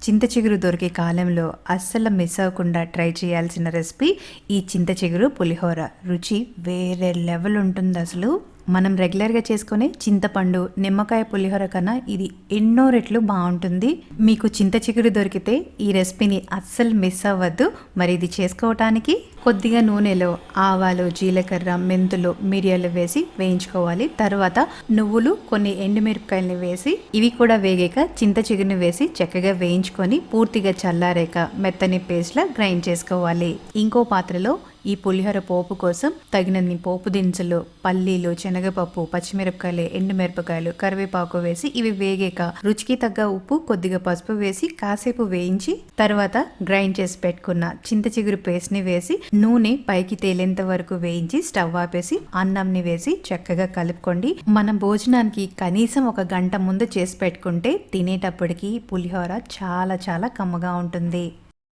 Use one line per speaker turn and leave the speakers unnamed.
చింత చిగురు దొరికే కాలంలో అస్సలు మిస్ అవ్వకుండా ట్రై చేయాల్సిన రెసిపీ ఈ చింత చిగురు పులిహోర. రుచి వేరే లెవెల్ ఉంటుంది అసలు. మనం రెగ్యులర్గా చేసుకునే చింతపండు నిమ్మకాయ పులిహోర కన్నా ఇది ఎన్నో రెట్లు బాగుంటుంది. మీకు చింత చిగురు దొరికితే ఈ రెసిపీని అస్సలు మిస్ అవ్వద్దు. మరి ఇది చేసుకోవటానికి కొద్దిగా నూనెలో ఆవాలు, జీలకర్ర, మెంతులు, మిరియాలు వేసి వేయించుకోవాలి. తర్వాత నువ్వులు, కొన్ని ఎండుమిరపకాయలని వేసి ఇవి కూడా వేగాక చింత చిగురుని వేసి చక్కగా వేయించుకొని పూర్తిగా చల్లారాక మెత్తని పేస్ట్లా గ్రైండ్ చేసుకోవాలి. ఇంకో పాత్రలో ఈ పులిహోర పోపు కోసం తగినన్ని పోపు దినుసులు, పల్లీలు, శనగపప్పు, పచ్చిమిరపకాయలు, ఎండుమిరపకాయలు, కరివేపాకు వేసి ఇవి వేగాక రుచికి తగ్గ ఉప్పు, కొద్దిగా పసుపు వేసి కాసేపు వేయించి తర్వాత గ్రైండ్ చేసి పెట్టుకున్న చింత చిగురు పేస్ట్ ని వేసి నూనె పైకి తేలేంత వరకు వేయించి స్టవ్ ఆపేసి అన్నంని వేసి చక్కగా కలుపుకోండి. మనం భోజనానికి కనీసం 1 గంట ముందు చేసి పెట్టుకుంటే తినేటప్పటికి పులిహోర చాలా చాలా కమ్మగా ఉంటుంది.